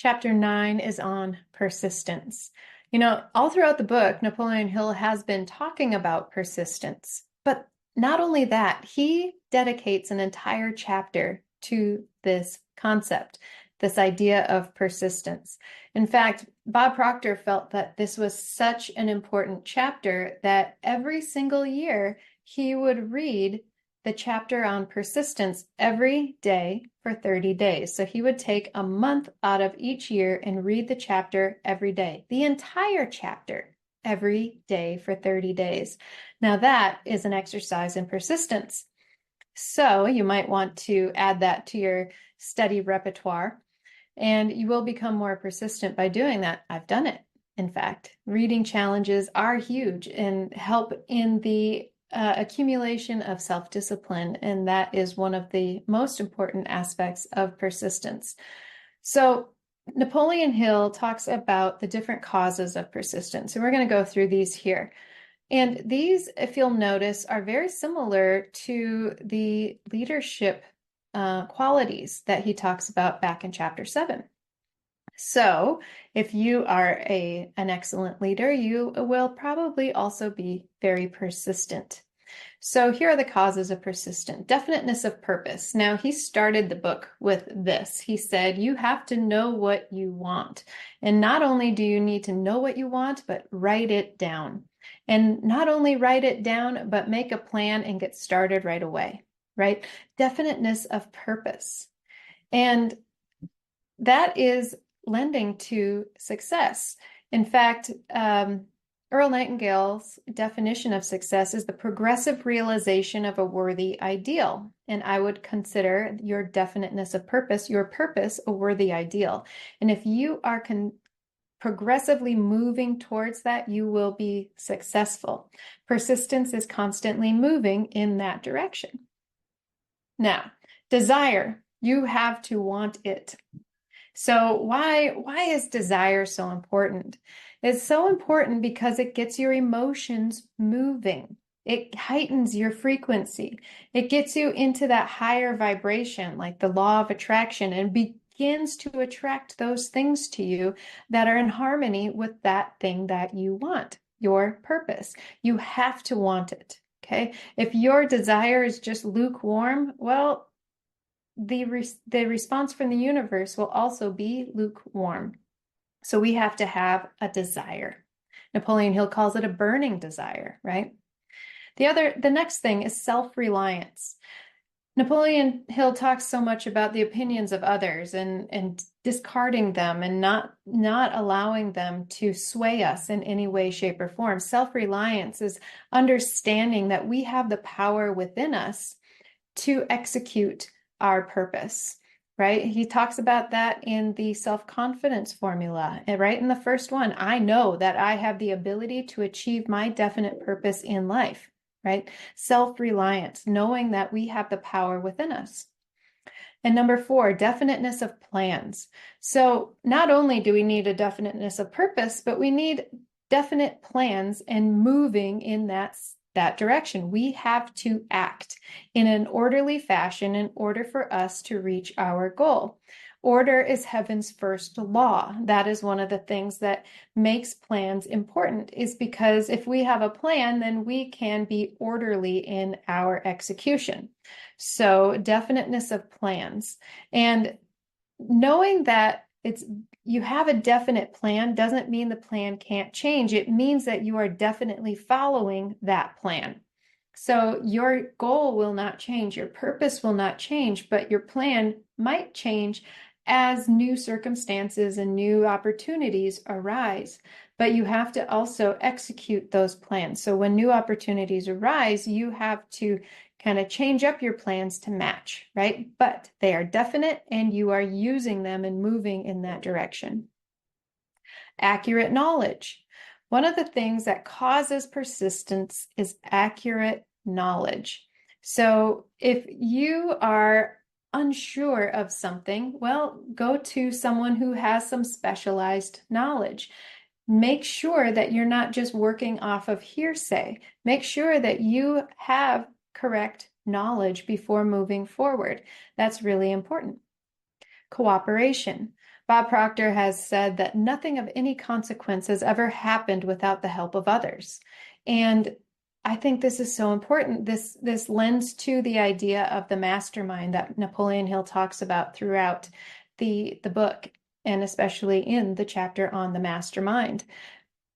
Chapter 9 is on persistence. All throughout the book, Napoleon Hill has been talking about persistence. But not only that, he dedicates an entire chapter to this concept, this idea of persistence. In fact, Bob Proctor felt that this was such an important chapter that every single year he would read the chapter on persistence every day for 30 days. So he would take a month out of each year and read the chapter every day, the entire chapter every day for 30 days. Now that is an exercise in persistence. So you might want to add that to your study repertoire, and you will become more persistent by doing that. I've done it. In fact, reading challenges are huge and help in the accumulation of self-discipline, and that is one of the most important aspects of persistence. So Napoleon Hill talks about the different causes of persistence, and we're going to go through these here. And these, if you'll notice, are very similar to the leadership qualities that he talks about back in chapter 7. So if you are an excellent leader, you will probably also be very persistent. So here are the causes of persistence. Definiteness of purpose. Now, he started the book with this. He said, you have to know what you want. And not only do you need to know what you want, but write it down. And not only write it down, but make a plan and get started right away, right? Definiteness of purpose. And that is lending to success. In fact, Earl Nightingale's definition of success is the progressive realization of a worthy ideal. And I would consider your definiteness of purpose, your purpose, a worthy ideal. And if you are progressively moving towards that, you will be successful. Persistence is constantly moving in that direction. Now, desire, you have to want it. So why is desire so important? It's so important because it gets your emotions moving. It heightens your frequency. It gets you into that higher vibration, like the law of attraction, and begins to attract those things to you that are in harmony with that thing that you want, your purpose. You have to want it, okay? If your desire is just lukewarm, well, the response from the universe will also be lukewarm. So we have to have a desire. Napoleon Hill calls it a burning desire, right? The next thing is self-reliance. Napoleon Hill talks so much about the opinions of others and discarding them and not allowing them to sway us in any way, shape, or form. Self-reliance is understanding that we have the power within us to execute our purpose, right? He talks about that in the self-confidence formula, right? In the first one, I know that I have the ability to achieve my definite purpose in life, right? Self-reliance, knowing that we have the power within us. And number 4, definiteness of plans. So not only do we need a definiteness of purpose, but we need definite plans and moving in that direction. We have to act in an orderly fashion in order for us to reach our goal. Order is heaven's first law. That is one of the things that makes plans important, is because if we have a plan, then we can be orderly in our execution. So definiteness of plans, and knowing that you have a definite plan doesn't mean the plan can't change. It means that you are definitely following that plan. So your goal will not change, your purpose will not change, but your plan might change as new circumstances and new opportunities arise. But you have to also execute those plans. So when new opportunities arise, you have to kind of change up your plans to match, right? But they are definite and you are using them and moving in that direction. Accurate knowledge. One of the things that causes persistence is accurate knowledge. So if you are unsure of something, well, go to someone who has some specialized knowledge. Make sure that you're not just working off of hearsay. Make sure that you have correct knowledge before moving forward. That's really important. cooperation. Bob Proctor has said that nothing of any consequence has ever happened without the help of others. And I think this is so important. This lends to the idea of the mastermind that Napoleon Hill talks about throughout the book, and especially in the chapter on the mastermind.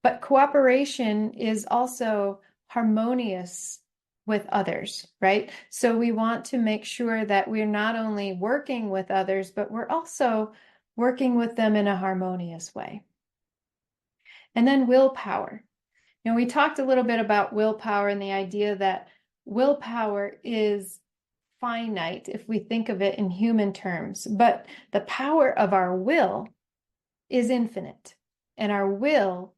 But cooperation is also harmonious with others, right? So we want to make sure that we're not only working with others, but we're also working with them in a harmonious way. And then willpower. We talked a little bit about willpower and the idea that willpower is finite if we think of it in human terms, but the power of our will is infinite. And our will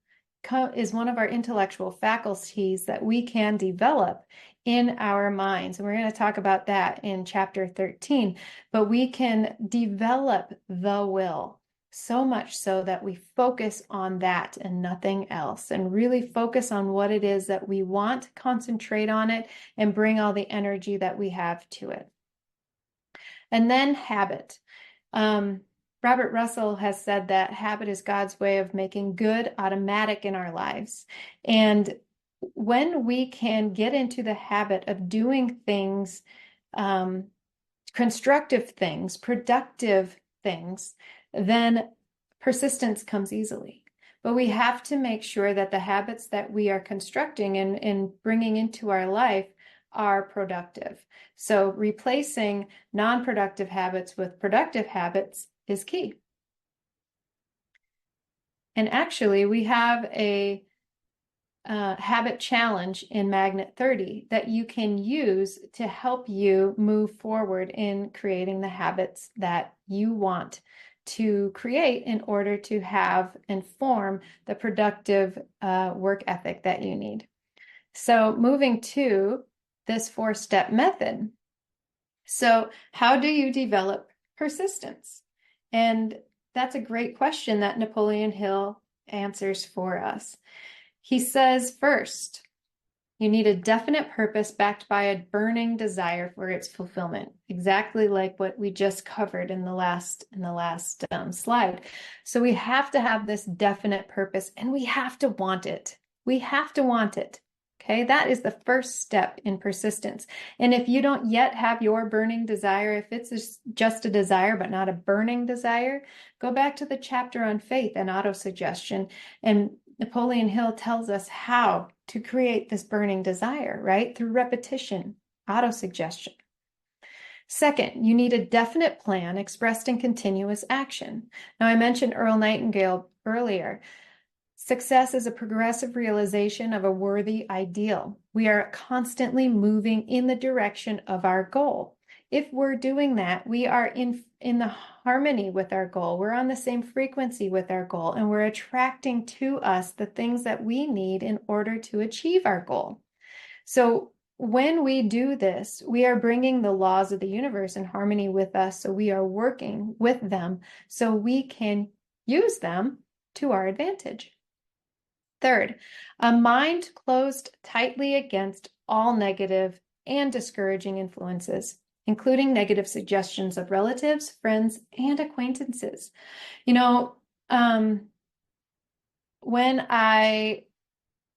is one of our intellectual faculties that we can develop in our minds. And we're going to talk about that in chapter 13. But we can develop the will so much so that we focus on that and nothing else, and really focus on what it is that we want, concentrate on it, and bring all the energy that we have to it. And then habit. Robert Russell has said that habit is God's way of making good automatic in our lives. And when we can get into the habit of doing things, constructive things, productive things, then persistence comes easily. But we have to make sure that the habits that we are constructing and bringing into our life are productive. So replacing non-productive habits with productive habits is key. And actually, we have a habit challenge in Magnet 30 that you can use to help you move forward in creating the habits that you want to create in order to have and form the productive work ethic that you need. So moving to this 4-step method. So how do you develop persistence? And that's a great question that Napoleon Hill answers for us. He says, first, you need a definite purpose backed by a burning desire for its fulfillment, exactly like what we just covered in the last slide. So we have to have this definite purpose, and we have to want it. We have to want it. Okay, that is the first step in persistence. And if you don't yet have your burning desire, if it's just a desire but not a burning desire, go back to the chapter on faith and autosuggestion. And Napoleon Hill tells us how to create this burning desire, right? Through repetition, autosuggestion. Second, you need a definite plan expressed in continuous action. Now, I mentioned Earl Nightingale earlier. Success is a progressive realization of a worthy ideal. We are constantly moving in the direction of our goal. If we're doing that, we are in the harmony with our goal. We're on the same frequency with our goal, and we're attracting to us the things that we need in order to achieve our goal. So when we do this, we are bringing the laws of the universe in harmony with us. So we are working with them so we can use them to our advantage. Third, a mind closed tightly against all negative and discouraging influences, including negative suggestions of relatives, friends, and acquaintances. When I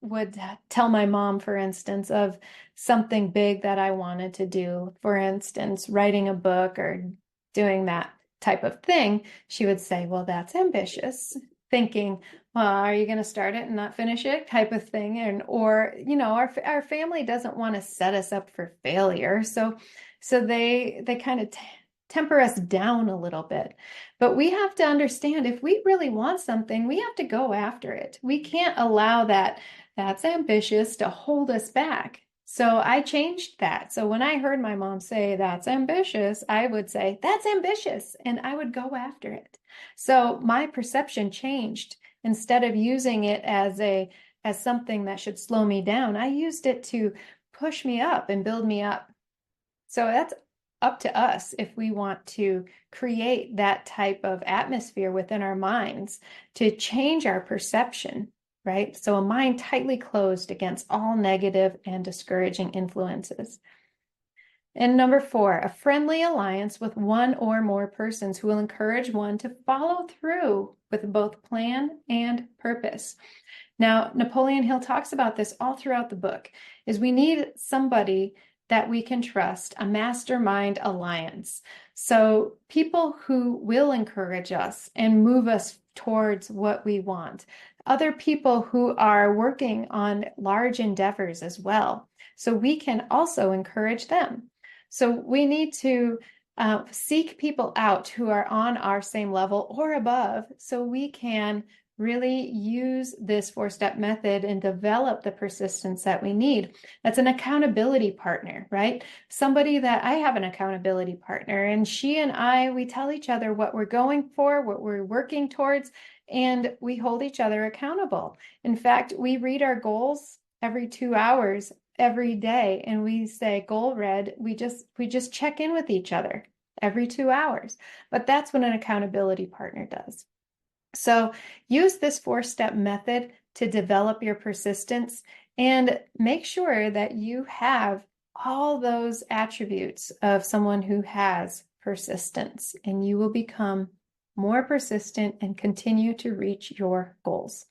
would tell my mom, for instance, of something big that I wanted to do, for instance, writing a book or doing that type of thing, she would say, well, that's ambitious, thinking, well, are you going to start it and not finish it type of thing? Or our family doesn't want to set us up for failure. So they kind of temper us down a little bit. But we have to understand, if we really want something, we have to go after it. We can't allow that's ambitious to hold us back. So I changed that. So when I heard my mom say that's ambitious, I would say that's ambitious, and I would go after it. So my perception changed. Instead of using it as something that should slow me down, I used it to push me up and build me up. So that's up to us if we want to create that type of atmosphere within our minds to change our perception, right? So a mind tightly closed against all negative and discouraging influences. And number 4, a friendly alliance with one or more persons who will encourage one to follow through with both plan and purpose. Now, Napoleon Hill talks about this all throughout the book, is we need somebody that we can trust, a mastermind alliance. So people who will encourage us and move us towards what we want. Other people who are working on large endeavors as well. So we can also encourage them. So we need to seek people out who are on our same level or above so we can really use this 4-step method and develop the persistence that we need. That's an accountability partner, right? Somebody that I have an accountability partner, and she and I, we tell each other what we're going for, what we're working towards, and we hold each other accountable. In fact, we read our goals every 2 hours every day, and we say goal read. We just check in with each other every 2 hours. But that's what an accountability partner does. So use this 4-step method to develop your persistence and make sure that you have all those attributes of someone who has persistence, and you will become more persistent and continue to reach your goals.